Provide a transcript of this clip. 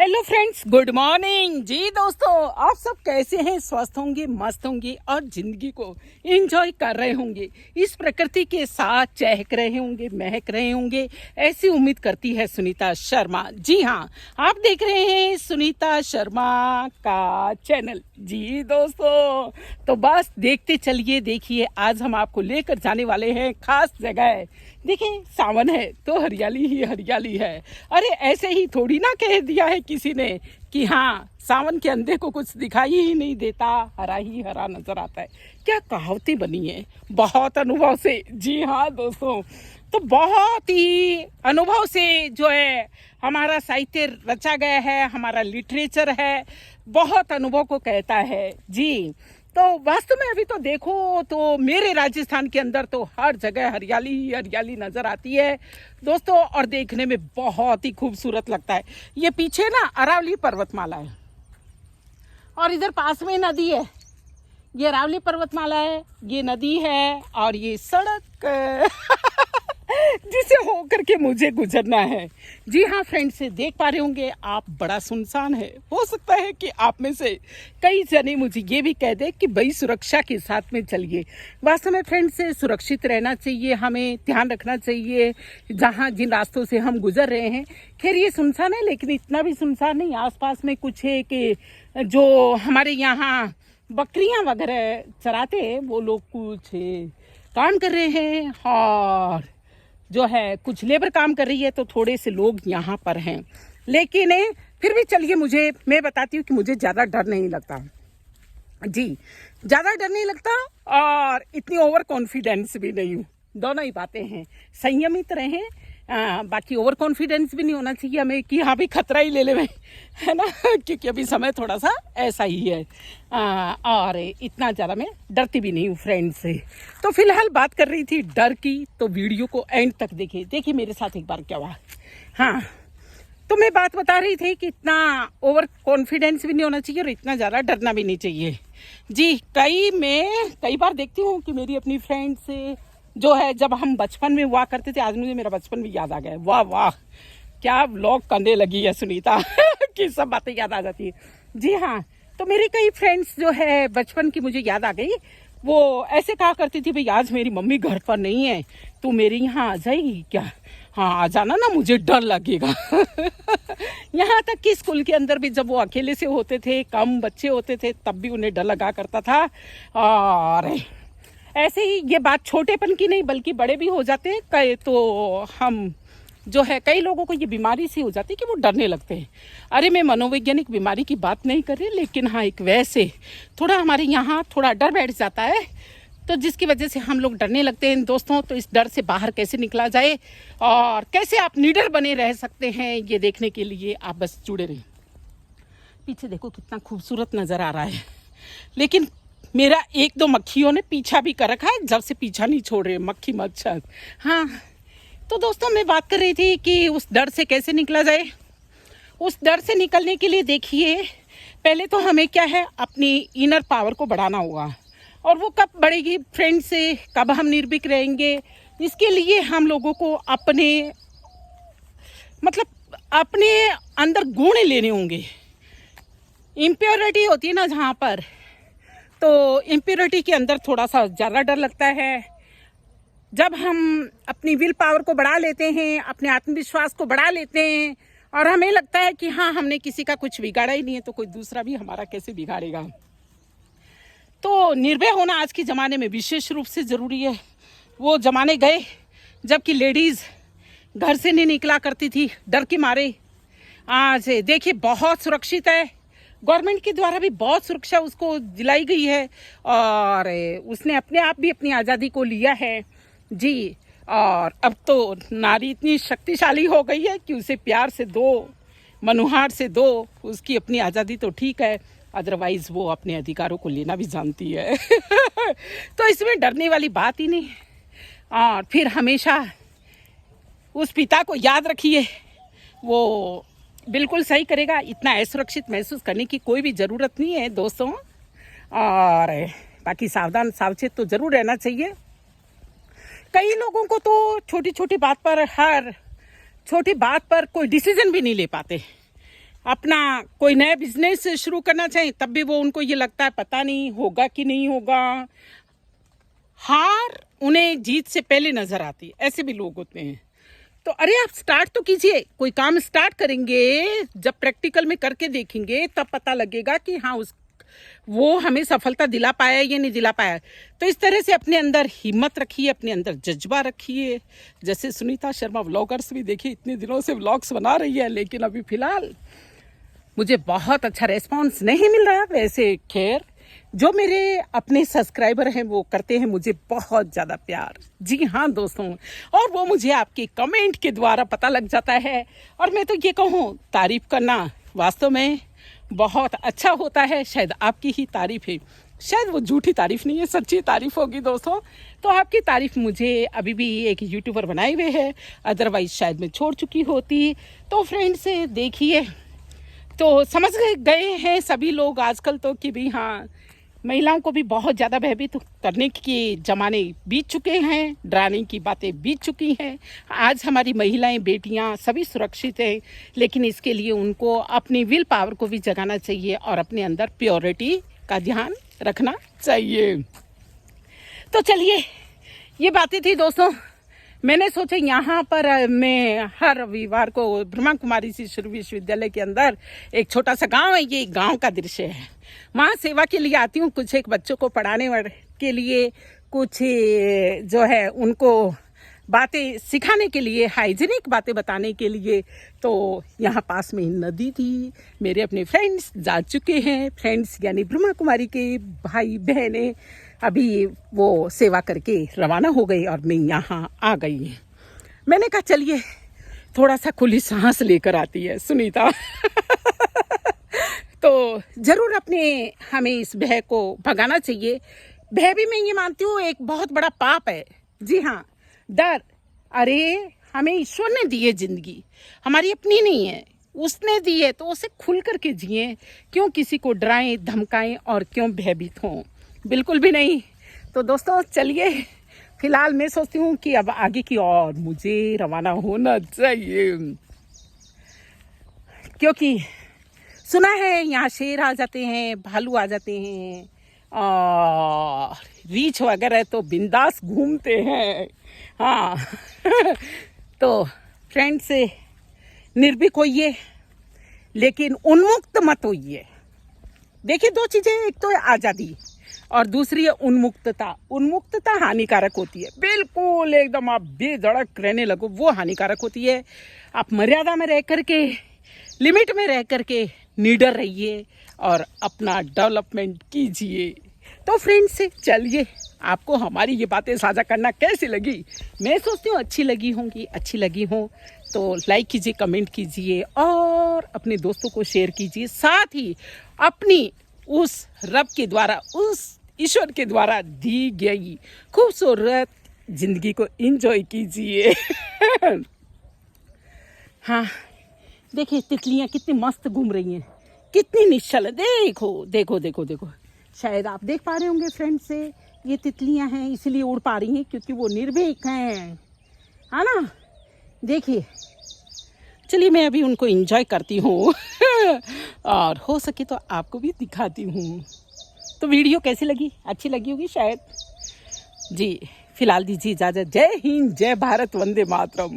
Hello friends, good morning जी। दोस्तों, आप सब कैसे हैं? स्वस्थ होंगे, मस्त होंगे और जिंदगी को एंजॉय कर रहे होंगे। इस प्रकृति के साथ चहक रहे होंगे, महक रहे होंगे, ऐसी उम्मीद करती है सुनीता शर्मा। जी हाँ, आप देख रहे हैं सुनीता शर्मा का चैनल। जी दोस्तों, तो बस देखते चलिए। देखिए, आज हम आपको लेकर जाने वाले हैं खास जगह। देखिए, सावन है तो हरियाली ही हरियाली है। अरे ऐसे ही थोड़ी ना कह दिया है किसी ने कि हाँ, सावन के अंधे को कुछ दिखाई ही नहीं देता, हरा ही हरा नजर आता है। क्या कहावतें बनी है, बहुत अनुभव से। जी हाँ दोस्तों, तो बहुत ही अनुभव से जो है हमारा साहित्य रचा गया है, हमारा लिटरेचर है, बहुत अनुभव को कहता है। जी, तो वास्तव में अभी तो देखो तो मेरे राजस्थान के अंदर तो हर जगह हरियाली ही हरियाली नजर आती है दोस्तों, और देखने में बहुत ही खूबसूरत लगता है। ये पीछे ना अरावली पर्वतमाला है और इधर पास में नदी है। ये अरावली पर्वतमाला है, ये नदी है और ये सड़क जिसे होकर के मुझे गुजरना है। जी हाँ फ्रेंड्स, देख पा रहे होंगे आप, बड़ा सुनसान है। हो सकता है कि आप में से कई जने मुझे ये भी कह दे कि भाई सुरक्षा के साथ में चलिए। वास्तव में फ्रेंड्स, सुरक्षित रहना चाहिए, हमें ध्यान रखना चाहिए जहाँ जिन रास्तों से हम गुजर रहे हैं। खैर ये सुनसान है, लेकिन इतना भी सुनसान नहीं। आसपास में कुछ है कि जो हमारे यहाँ बकरियां वगैरह चराते हैं, वो लोग कुछ काम कर रहे हैं और जो है कुछ लेबर काम कर रही है, तो थोड़े से लोग यहाँ पर हैं। लेकिन फिर भी चलिए, मैं बताती हूँ कि मुझे ज़्यादा डर नहीं लगता। जी, ज़्यादा डर नहीं लगता और इतनी ओवर कॉन्फिडेंस भी नहीं हूँ। दोनों ही बातें हैं, संयमित रहें। बाकी ओवर कॉन्फिडेंस भी नहीं होना चाहिए हमें कि हाँ भी खतरा ही ले ले भाई, है ना, क्योंकि अभी समय थोड़ा सा ऐसा ही है। और इतना ज़्यादा मैं डरती भी नहीं हूँ फ्रेंड्स से। तो फिलहाल बात कर रही थी डर की, तो वीडियो को एंड तक देखिए मेरे साथ एक बार क्या हुआ। हाँ, तो मैं बात बता रही थी कि इतना ओवर कॉन्फिडेंस भी नहीं होना चाहिए और इतना ज़्यादा डरना भी नहीं चाहिए। जी, कई बार देखती हूँ कि मेरी अपनी फ्रेंड से जो है, जब हम बचपन में हुआ करते थे, आज मुझे मेरा बचपन भी याद आ गया। वाह वाह, क्या व्लॉग करने लगी है सुनीता कि सब बातें याद आ जाती है। जी हाँ, तो मेरी कई फ्रेंड्स जो है बचपन की मुझे याद आ गई। वो ऐसे कहा करती थी, भाई आज मेरी मम्मी घर पर नहीं है, तू मेरे यहाँ आ जाएगी क्या? हाँ आ जाना ना, मुझे डर लगेगा यहाँ तक कि स्कूल के अंदर भी जब वो अकेले से होते थे, कम बच्चे होते थे, तब भी उन्हें डर लगा करता था। और ऐसे ही ये बात छोटेपन की नहीं बल्कि बड़े भी हो जाते हैं कई, तो हम जो है कई लोगों को ये बीमारी सी हो जाती है कि वो डरने लगते हैं। अरे मैं मनोवैज्ञानिक बीमारी की बात नहीं कर रही, लेकिन हाँ एक वैसे थोड़ा हमारे यहाँ थोड़ा डर बैठ जाता है, तो जिसकी वजह से हम लोग डरने लगते हैं दोस्तों। तो इस डर से बाहर कैसे निकला जाए और कैसे आप निडर बने रह सकते हैं, ये देखने के लिए आप बस जुड़े रहें। पीछे देखो कितना खूबसूरत नज़र आ रहा है, लेकिन मेरा एक दो मक्खियों ने पीछा भी कर रखा है, जब से पीछा नहीं छोड़ रहे मक्खी मच्छर। हाँ, तो दोस्तों मैं बात कर रही थी कि उस डर से कैसे निकला जाए। उस डर से निकलने के लिए देखिए, पहले तो हमें क्या है, अपनी इनर पावर को बढ़ाना होगा। और वो कब बढ़ेगी फ्रेंड से, कब हम निर्भीक रहेंगे, इसके लिए हम लोगों को अपने अंदर गुण लेने होंगे। इम्प्योरिटी होती है ना जहाँ पर, तो इम्प्योरिटी के अंदर थोड़ा सा ज़्यादा डर लगता है। जब हम अपनी विल पावर को बढ़ा लेते हैं, अपने आत्मविश्वास को बढ़ा लेते हैं और हमें लगता है कि हाँ हमने किसी का कुछ बिगाड़ा ही नहीं है, तो कोई दूसरा भी हमारा कैसे बिगाड़ेगा। तो निर्भय होना आज के ज़माने में विशेष रूप से ज़रूरी है। वो ज़माने गए जबकि लेडीज़ घर से नहीं निकला करती थी डर के मारे। आज देखिए बहुत सुरक्षित है, गवर्नमेंट के द्वारा भी बहुत सुरक्षा उसको दिलाई गई है और उसने अपने आप भी अपनी आज़ादी को लिया है। जी, और अब तो नारी इतनी शक्तिशाली हो गई है कि उसे प्यार से दो, मनुहार से दो, उसकी अपनी आज़ादी तो ठीक है, अदरवाइज वो अपने अधिकारों को लेना भी जानती है तो इसमें डरने वाली बात ही नहीं। और फिर हमेशा उस पिता को याद रखिए, वो बिल्कुल सही करेगा। इतना असुरक्षित महसूस करने की कोई भी ज़रूरत नहीं है दोस्तों। और बाकी सावधान सावचेत तो ज़रूर रहना चाहिए। कई लोगों को तो छोटी छोटी बात पर कोई डिसीजन भी नहीं ले पाते। अपना कोई नया बिजनेस शुरू करना चाहें तब भी वो उनको ये लगता है पता नहीं होगा कि नहीं होगा। हार उन्हें जीत से पहले नजर आती है, ऐसे भी लोग होते हैं। तो अरे आप स्टार्ट तो कीजिए, कोई काम स्टार्ट करेंगे, जब प्रैक्टिकल में करके देखेंगे तब पता लगेगा कि हाँ वो हमें सफलता दिला पाया या नहीं दिला पाया। तो इस तरह से अपने अंदर हिम्मत रखिए, अपने अंदर जज्बा रखिए। जैसे सुनीता शर्मा व्लॉगर्स भी देखिए इतने दिनों से व्लॉग्स बना रही है, लेकिन अभी फिलहाल मुझे बहुत अच्छा रेस्पॉन्स नहीं मिल रहा। वैसे खैर जो मेरे अपने सब्सक्राइबर हैं वो करते हैं मुझे बहुत ज़्यादा प्यार। जी हाँ दोस्तों, और वो मुझे आपके कमेंट के द्वारा पता लग जाता है। और मैं तो ये कहूँ, तारीफ करना वास्तव में बहुत अच्छा होता है। शायद आपकी ही तारीफ है, शायद वो झूठी तारीफ नहीं है, सच्ची तारीफ होगी दोस्तों। तो आपकी तारीफ मुझे अभी भी एक यूट्यूबर बनाए हुए है, अदरवाइज शायद मैं छोड़ चुकी होती। तो फ्रेंड्स देखिए, तो समझ गए हैं सभी लोग आजकल तो कि भी हाँ महिलाओं को भी बहुत ज़्यादा भयभीत करने के ज़माने बीत चुके हैं, डराने की बातें बीत चुकी हैं। आज हमारी महिलाएं, बेटियां सभी सुरक्षित हैं, लेकिन इसके लिए उनको अपनी विल पावर को भी जगाना चाहिए और अपने अंदर प्योरिटी का ध्यान रखना चाहिए। तो चलिए, ये बातें थी दोस्तों। मैंने सोचा यहाँ पर मैं हर रविवार को ब्रह्मा कुमारी शिशु विश्वविद्यालय के अंदर एक छोटा सा गांव है, ये गांव का दृश्य है। वहाँ सेवा के लिए आती हूँ, कुछ एक बच्चों को पढ़ाने के लिए, कुछ जो है उनको बातें सिखाने के लिए, हाइजीनिक बातें बताने के लिए। तो यहाँ पास में नदी थी, मेरे अपने फ्रेंड्स जा चुके हैं, फ्रेंड्स यानी ब्रह्मा कुमारी के भाई बहनें अभी वो सेवा करके रवाना हो गई और मैं यहाँ आ गई। मैंने कहा चलिए थोड़ा सा खुली सांस लेकर आती है सुनीता। तो ज़रूर अपने हमें इस भय को भगाना चाहिए। भय भी मैं ये मानती हूँ एक बहुत बड़ा पाप है। जी हाँ, डर, अरे हमें ईश्वर ने दी है जिंदगी, हमारी अपनी नहीं है, उसने दी है, तो उसे खुल करके जिए। क्यों किसी को डराएं धमकाएं और क्यों भयभीत हों, बिल्कुल भी नहीं। तो दोस्तों चलिए, फिलहाल मैं सोचती हूँ कि अब आगे की ओर मुझे रवाना होना चाहिए, क्योंकि सुना है यहाँ शेर आ जाते हैं, भालू आ जाते हैं और रीछ वगैरह तो बिंदास घूमते हैं। हाँ तो फ्रेंड्स निर्भीक होइए, लेकिन उन्मुक्त मत होइए। देखिए दो चीजें, एक तो है आज़ादी और दूसरी है उन्मुक्तता। उन्मुक्तता हानिकारक होती है, बिल्कुल एकदम आप बेधड़क रहने लगो, वो हानिकारक होती है। आप मर्यादा में रह करके, लिमिट में रह करके निडर रहिए और अपना डेवलपमेंट कीजिए। तो फ्रेंड्स चलिए, आपको हमारी ये बातें साझा करना कैसी लगी? मैं सोचती हूँ अच्छी लगी होंगी। अच्छी लगी हो तो लाइक कीजिए, कमेंट कीजिए और अपने दोस्तों को शेयर कीजिए। साथ ही अपनी उस रब के द्वारा, उस ईश्वर के द्वारा दी गई खूबसूरत जिंदगी को एंजॉय कीजिए। हाँ देखिए, तितलियाँ कितनी मस्त घूम रही हैं, कितनी निश्चल है। देखो देखो देखो देखो, शायद आप देख पा रहे होंगे फ्रेंड से, ये तितलियाँ हैं इसलिए उड़ पा रही हैं क्योंकि वो निर्भीक हैं, है ना। देखिए चलिए, मैं अभी उनको एंजॉय करती हूँ और हो सके तो आपको भी दिखाती हूँ। तो वीडियो कैसी लगी? अच्छी लगी होगी शायद। जी फिलहाल दीजिए इजाज़त। जय हिंद, जय भारत, वंदे मातरम।